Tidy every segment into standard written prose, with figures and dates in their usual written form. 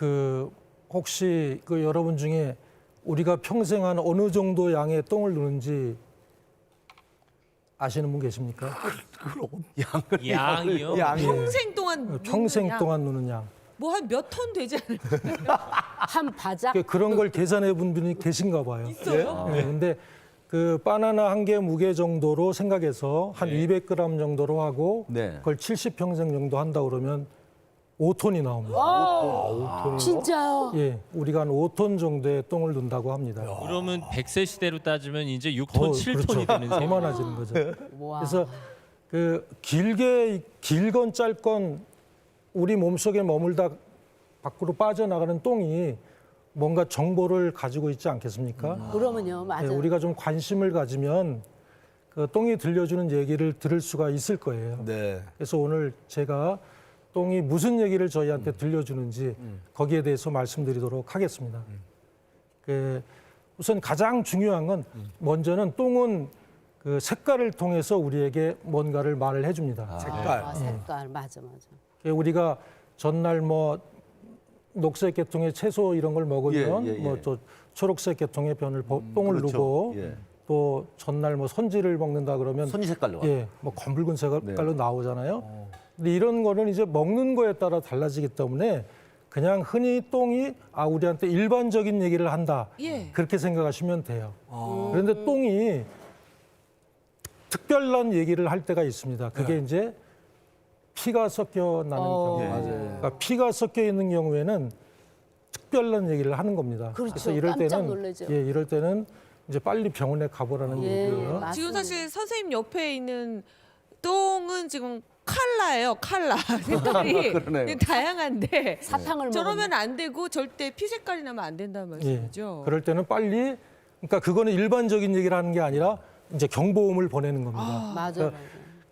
그 혹시 그 여러분 중에 우리가 평생 한 어느 정도 양의 똥을 누는지 아시는 분 계십니까? 양이요? 평생 동안 평생 동안 누는 양. 뭐 한 몇 톤 되지 않을까요? 한 바닥? 그런 걸 계산해 본 분이 계신가 봐요. 있어요? 네, 근데 그 바나나 한 개 무게 정도로 생각해서 한 200g 정도로 하고 네. 그걸 70평생 정도 한다 그러면 5톤이 나옵니다. 진짜요? 예, 우리가 한 5톤 정도의 똥을 눈다고 합니다. 그러면 100세 시대로 따지면 이제 6톤, 더, 7톤이 그렇죠. 되는 더 셈이에요. 많아지는 거죠. 와. 그래서 그 길건 짧건 우리 몸속에 머물다 밖으로 빠져나가는 똥이 뭔가 정보를 가지고 있지 않겠습니까? 그러면요, 예, 맞아요. 우리가 좀 관심을 가지면 그 똥이 들려주는 얘기를 들을 수가 있을 거예요. 네. 그래서 오늘 제가 똥이 무슨 얘기를 저희한테 들려주는지 거기에 대해서 말씀드리도록 하겠습니다. 그 우선 가장 중요한 건 먼저는 똥은 그 색깔을 통해서 우리에게 뭔가를 말을 해줍니다. 색깔. 아, 색깔, 맞아. 우리가 전날 뭐 녹색 계통의 채소 이런 걸 먹으면 예, 예, 예. 뭐 또 초록색 계통의 변을 똥을 그렇죠. 누고 예. 또 전날 뭐 선지를 먹는다 그러면 손이 색깔로. 예, 뭐 검붉은 색깔로 네. 나오잖아요. 근데 이런 거는 이제 먹는 거에 따라 달라지기 때문에 그냥 흔히 똥이 우리한테 일반적인 얘기를 한다. 예. 그렇게 생각하시면 돼요. 그런데 똥이 특별한 얘기를 할 때가 있습니다. 그게 이제 피가 섞여 나는 경우. 예. 그러니까 피가 섞여 있는 경우에는 특별한 얘기를 하는 겁니다. 그렇죠. 그래서 이럴 깜짝 때는 놀라죠. 이럴 때는 이제 빨리 병원에 가보라는 예, 얘기예요. 맞습니다. 지금 사실 선생님 옆에 있는 똥은 지금 칼라예요, 칼라. 색깔이 그러네요. 다양한데 사탕을 저러면 안 되고 절대 피 색깔이 나면 안 된다는 말씀이죠. 그럴 때는 빨리, 그러니까 그거는 일반적인 얘기를 하는 게 아니라 이제 경보음을 보내는 겁니다. 맞아.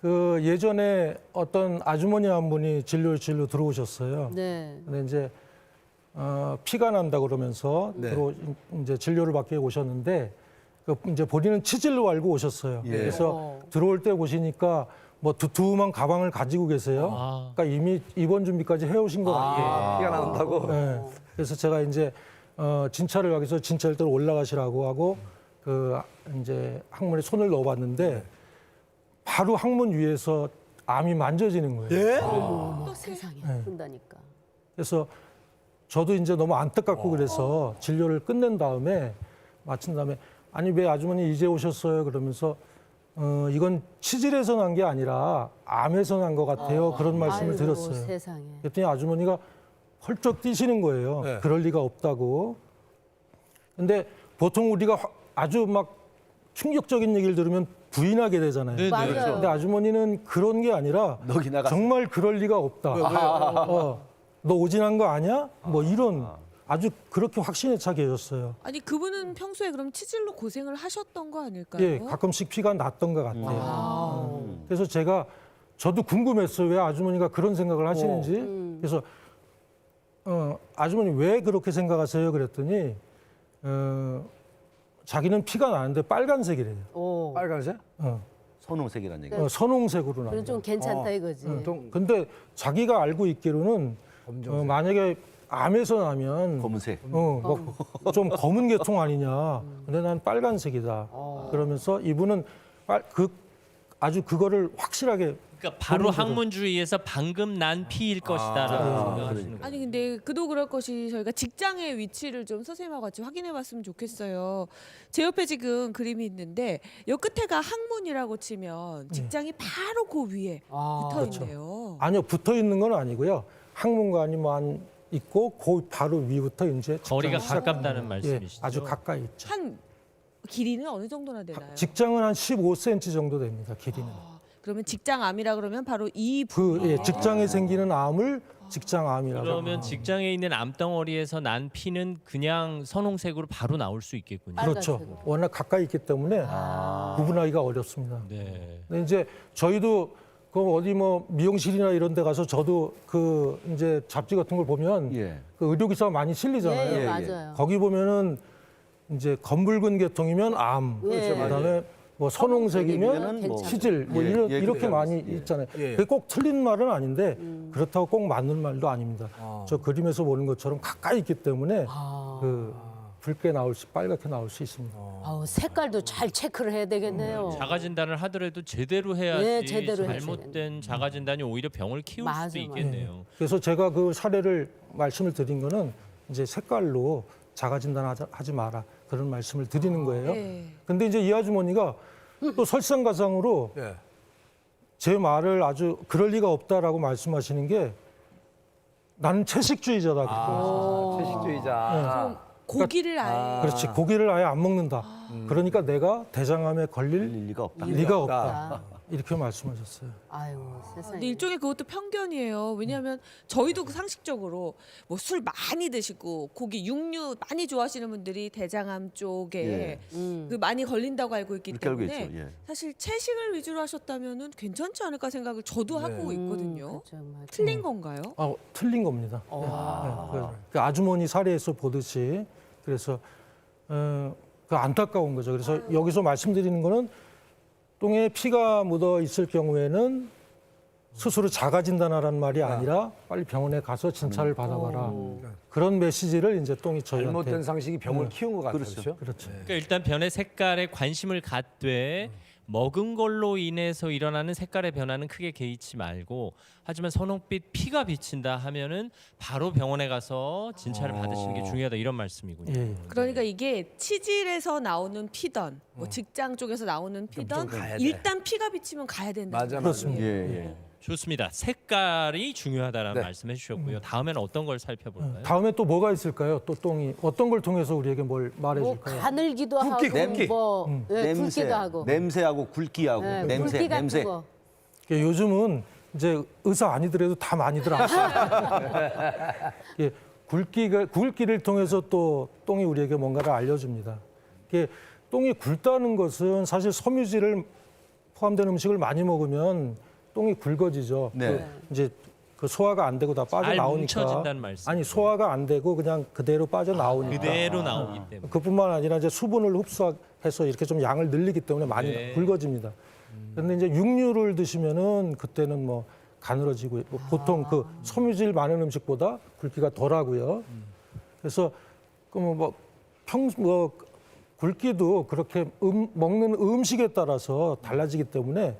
그 예전에 어떤 아주머니 한 분이 진료 들어오셨어요. 네. 근데 이제 피가 난다 그러면서 네. 이제 진료를 받기 위해 오셨는데 그 이제 본인은 치질로 알고 오셨어요. 예. 그래서 들어올 때 보시니까 뭐 두툼한 가방을 가지고 계세요. 그러니까 이미 입원 준비까지 해오신 것 같아요. 피가 난다고. 네. 그래서 제가 이제 진찰을 가기 위해서 진찰대로 올라가시라고 하고 그 이제 항문에 손을 넣어봤는데 바로 항문 위에서 암이 만져지는 거예요. 예? 어머, 세상에. 그런다니까. 그래서 저도 이제 너무 안타깝고 그래서 진료를 끝낸 다음에 마친 다음에 아니 왜 아주머니 이제 오셨어요? 그러면서 이건 치질에서 난 게 아니라 암에서 난 것 같아요. 그런 말씀을 아이고, 드렸어요. 세상에. 그랬더니 아주머니가 헐쩍 뛰시는 거예요. 네. 그럴 리가 없다고. 근데 보통 우리가 아주 막 충격적인 얘기를 들으면 부인하게 되잖아요. 네, 맞아요. 네. 근데 아주머니는 그런 게 아니라 넋이 나갔어. 정말 그럴 리가 없다. 너 오진한 거 아니야? 뭐 이런 아주 그렇게 확신에 차 계셨어요. 아니 그분은 평소에 그럼 치질로 고생을 하셨던 거 아닐까요? 예, 가끔씩 피가 났던 것 같아요. 그래서 저도 궁금했어요. 왜 아주머니가 그런 생각을 하시는지. 그래서 아주머니 왜 그렇게 생각하세요? 그랬더니 자기는 피가 나는데 빨간색이래요. 오. 빨간색? 어, 선홍색이라는 얘기. 선홍색으로 그럼 나요. 좀 괜찮다 이거지. 근데 자기가 알고 있기로는 만약에 암에서 나면 검은색. 좀 검은 계통 아니냐. 근데 난 빨간색이다. 그러면서 이분은 아주 그거를 확실하게 그러니까 바로 항문 주위에서 방금 난 피일 것이다라고 생각하시는 거예요. 아니 근데 그도 그럴 것이 저희가 직장의 위치를 좀 선생님하고 같이 확인해봤으면 좋겠어요. 제 옆에 지금 그림이 있는데 요 끝에가 항문이라고 치면 직장이 바로 그 위에 붙어 있네요. 아니요, 붙어 있는 건 아니고요. 항문관이 뭐 있고 그 바로 위부터 이제 거리가 직장이 가깝다는 예, 말씀이시죠? 아주 가까이 있죠. 한 길이는 어느 정도나 되나요? 직장은 한 15cm 정도 됩니다. 길이는. 그러면 직장암이라 그러면 바로 이 부분. 직장에 생기는 암을 직장암이라고. 그러면 직장에 있는 암덩어리에서 난 피는 그냥 선홍색으로 바로 나올 수 있겠군요. 그렇죠. 빨간색으로. 워낙 가까이 있기 때문에 구분하기가 어렵습니다. 네. 근데 이제 저희도 그 어디 뭐 미용실이나 이런 데 가서 저도 그 이제 잡지 같은 걸 보면 예. 그 의료기사가 많이 실리잖아요. 예, 예, 맞아요. 거기 보면은 이제 검붉은 계통이면 암, 예. 그다음에 뭐 선홍색이면 뭐 치질 뭐 예, 이렇게 그래요. 많이 예. 있잖아요. 예. 그게 꼭 틀린 말은 아닌데 그렇다고 꼭 맞는 말도 아닙니다. 저 그림에서 보는 것처럼 가까이 있기 때문에 그 붉게 나올 수, 빨갛게 나올 수 있습니다. 아우, 색깔도 잘 체크를 해야 되겠네요. 자가 진단을 하더라도 제대로 해야지 네, 제대로 잘못된 자가 진단이 오히려 병을 키울 맞아, 수도 맞아. 있겠네요. 그래서 제가 그 사례를 말씀을 드린 거는 이제 색깔로 자가 진단하지 마라 그런 말씀을 드리는 거예요. 네. 근데 이제 이 아주머니가 또 설상가상으로 예. 제 말을 아주 그럴 리가 없다라고 말씀하시는 게 나는 채식주의자다. 채식주의자. 고기를 아예 그렇지. 고기를 아예 안 먹는다. 그러니까 내가 대장암에 걸릴 리가 없다. 리가 없다. 이렇게 말씀하셨어요. 아유, 세상에. 근데 일종의 그것도 편견이에요. 왜냐하면 저희도 그 상식적으로 뭐 술 많이 드시고 고기, 육류 많이 좋아하시는 분들이 대장암 쪽에 예. 그 많이 걸린다고 알고 있기 그렇게 알고 때문에 있죠. 예. 사실 채식을 위주로 하셨다면은 괜찮지 않을까 생각을 저도 하고 있거든요. 그렇죠, 맞아. 틀린 건가요? 틀린 겁니다. 그 아주머니 사례에서 보듯이 그래서 그 안타까운 거죠. 그래서 여기서 말씀드리는 거는 똥에 피가 묻어 있을 경우에는 스스로 자가 진단하라는 말이 아니라 빨리 병원에 가서 진찰을 받아봐라. 그런 메시지를 이제 똥이 저희한테 잘못된 상식이 병을 키운 것 같아요. 그렇죠. 그렇죠? 그렇죠. 그러니까 일단 변의 색깔에 관심을 갖되 먹은 걸로 인해서 일어나는 색깔의 변화는 크게 개의치 말고 하지만 선홍빛 피가 비친다 하면은 바로 병원에 가서 진찰을 받으시는 게 중요하다 이런 말씀이군요. 예. 그러니까 이게 치질에서 나오는 피던 뭐 직장 쪽에서 나오는 피던 가야 돼. 일단 피가 비치면 가야 된다. 맞아, 그렇습니다. 예. 좋습니다. 색깔이 중요하다라는 네. 말씀해 주셨고요. 다음에는 어떤 걸 살펴볼까요? 다음에 또 뭐가 있을까요? 또 똥이 어떤 걸 통해서 우리에게 뭘 뭐 말해줄까요? 가늘기도 굵기, 하고 굵기. 뭐 예, 냄새, 굵기도 하고. 냄새하고 굵기하고 예, 냄새, 굵기 같은 냄새. 거. 요즘은 이제 의사 아니더라도 다 많이들 아시죠. 예, 굵기를 통해서 또 똥이 우리에게 뭔가를 알려줍니다. 이게 똥이 굵다는 것은 사실 섬유질을 포함된 음식을 많이 먹으면 똥이 굵어지죠. 네. 이제 그 소화가 안 되고 다 잘 빠져나오니까. 뭉쳐진다는 말씀. 아니 소화가 안 되고 그냥 그대로 빠져나오니까. 그대로 나오기 때문에. 그뿐만 아니라 이제 수분을 흡수해서 이렇게 좀 양을 늘리기 때문에 많이 네. 굵어집니다. 그런데 이제 육류를 드시면은 그때는 뭐 가늘어지고 뭐 보통 그 섬유질 많은 음식보다 굵기가 덜하고요. 그래서 뭐 굵기도 그렇게 먹는 음식에 따라서 달라지기 때문에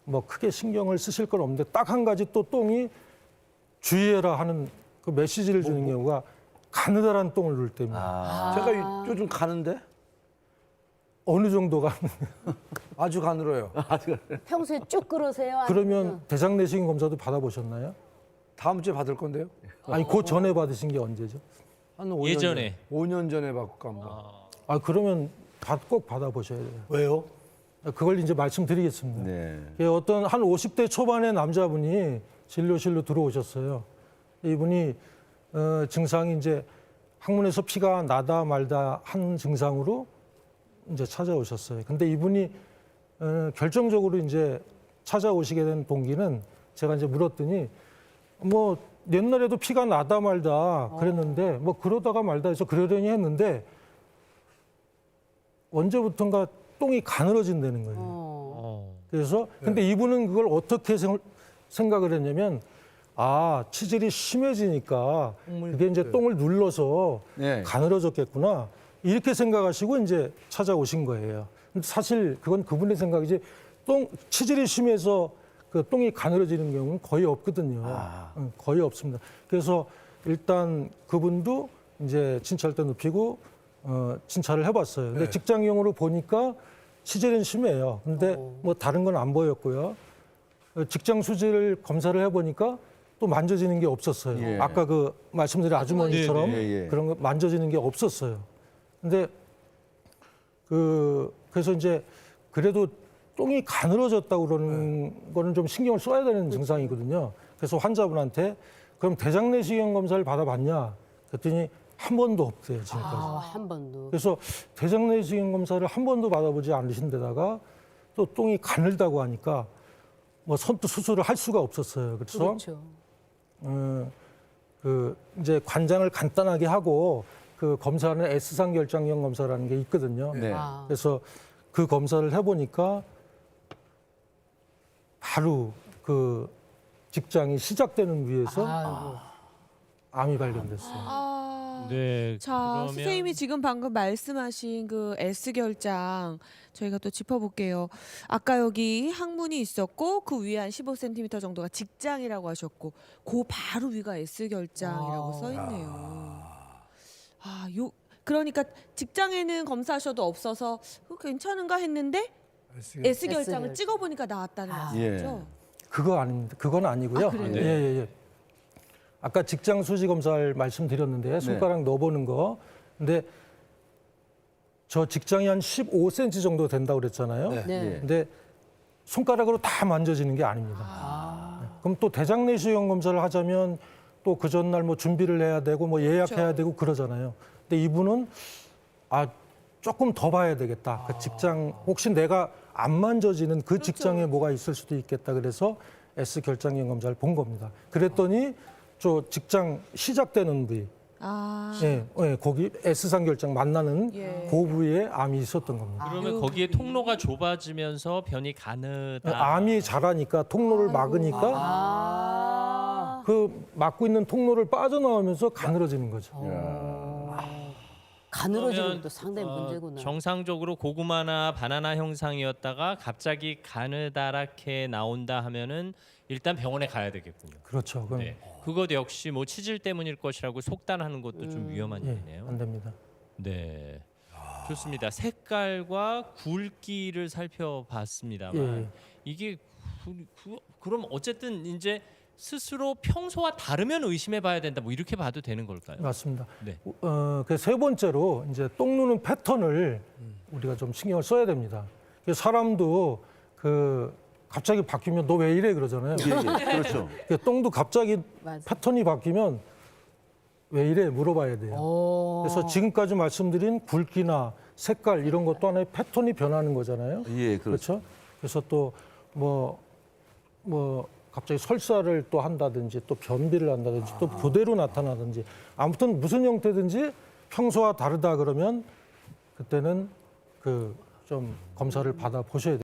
뭐 크게 신경을 쓰실 건 없는데 딱 한 가지 또 똥이 주의해라 하는 그 메시지를 주는 경우가 가느다란 똥을 누를 때입니다. 제가 요즘 가는데 어느 정도가 아주 가늘어요. 평소에 쭉 그러세요? 그러면 대장 내시경 검사도 받아보셨나요? 다음 주에 받을 건데요. 아니 그 전에 받으신 게 언제죠? 한 5년 예전에. 5년 전에 받고 한번. 그러면 꼭 받아보셔야 돼요. 왜요? 그걸 이제 말씀드리겠습니다. 네. 어떤 한 50대 초반의 남자분이 진료실로 들어오셨어요. 이분이 증상이 이제 항문에서 피가 나다 말다 한 증상으로 이제 찾아오셨어요. 근데 이분이 결정적으로 이제 찾아오시게 된 동기는 제가 이제 물었더니 뭐 옛날에도 피가 나다 말다 그랬는데 뭐 그러다가 말다 해서 그러려니 했는데 언제부턴가 똥이 가늘어진다는 거예요. 그래서 근데 이분은 그걸 어떻게 생각을 했냐면 치질이 심해지니까 그게 이제 똥을 눌러서 네. 가늘어졌겠구나 이렇게 생각하시고 이제 찾아오신 거예요. 근데 사실 그건 그분의 생각이지 치질이 심해서 그 똥이 가늘어지는 경우는 거의 없거든요. 거의 없습니다. 그래서 일단 그분도 이제 진찰대 눕히고 진찰을 해봤어요. 근데 직장용으로 보니까 치질은 심해요. 근데 뭐 다른 건 안 보였고요. 직장 수질 검사를 해보니까 또 만져지는 게 없었어요. 예. 아까 그 말씀드린 아주머니처럼 네, 네. 그런 거 만져지는 게 없었어요. 근데 그래서 이제 그래도 똥이 가늘어졌다고 그러는 거는 좀 신경을 써야 되는 증상이거든요. 그래서 환자분한테 그럼 대장 내시경 검사를 받아봤냐? 그랬더니 한 번도 없대요, 지금까지. 한 번도. 그래서 대장 내시경 검사를 한 번도 받아보지 않으신 데다가 또 똥이 가늘다고 하니까 뭐 선뜻 수술을 할 수가 없었어요. 그래서 그렇죠. 이제 관장을 간단하게 하고 그 검사는 S상 결장형 검사라는 게 있거든요. 네. 그래서 그 검사를 해보니까 바로 그 직장이 시작되는 위에서 아이고. 암이 발견됐어요. 네. 자, 그러면 선생님이 지금 방금 말씀하신 그 S 결장 저희가 또 짚어볼게요. 아까 여기 항문이 있었고 그 위에 한 15cm 정도가 직장이라고 하셨고 그 바로 위가 S 결장이라고 써 있네요. 아, 그러니까 직장에는 검사하셔도 없어서 괜찮은가 했는데 S 결장을 찍어보니까 나왔다는 말씀이죠. 그거 아닙니다. 그건 아니고요. 아, 그래요? 예, 예, 예. 아까 직장 수지 검사를 말씀드렸는데 손가락 넣어보는 거. 근데 저 직장이 한 15cm 정도 된다고 그랬잖아요. 네. 네. 근데 손가락으로 다 만져지는 게 아닙니다. 그럼 또 대장 내시경 검사를 하자면 또 그 전날 뭐 준비를 해야 되고 뭐 예약해야 그렇죠. 되고 그러잖아요. 근데 이분은 조금 더 봐야 되겠다. 그 직장 혹시 내가 안 만져지는 그 직장에 뭐가 있을 수도 있겠다. 그래서 S 결장염 검사를 본 겁니다. 그랬더니 저 직장 시작되는 부위, 아, 거기 S상 결장 만나는 예. 그 부위에 암이 있었던 겁니다. 그러면 거기에 통로가 좁아지면서 변이 가느다. 암이 자라니까 통로를 막으니까 아. 그 막고 있는 통로를 빠져나오면서 가늘어지는 거죠. 가늘어지는 그러면, 또 상당히 문제구나. 정상적으로 고구마나 바나나 형상이었다가 갑자기 가느다랗게 나온다 하면은 일단 병원에 가야 되겠군요. 그렇죠. 그건 네. 그것 역시 뭐 치질 때문일 것이라고 속단하는 것도 좀 위험한 예, 일이네요. 안 됩니다. 네. 좋습니다. 색깔과 굵기를 살펴봤습니다만 예. 이게 그럼 어쨌든 이제 스스로 평소와 다르면 의심해봐야 된다. 뭐 이렇게 봐도 되는 걸까요? 맞습니다. 네. 그 세 번째로 이제 똥 누는 패턴을 우리가 좀 신경을 써야 됩니다. 사람도 그 갑자기 바뀌면 너 왜 이래 그러잖아요. 그렇죠. 똥도 갑자기 맞아. 패턴이 바뀌면 왜 이래 물어봐야 돼요. 그래서 지금까지 말씀드린 굵기나 색깔 이런 것도 하나의 패턴이 변하는 거잖아요. 예, 그렇죠. 그렇죠? 그래서 또 뭐 갑자기 설사를 또 한다든지 또 변비를 한다든지 또 부대로 나타나든지 아무튼 무슨 형태든지 평소와 다르다 그러면 그때는 그 좀 검사를 받아 보셔야 돼요.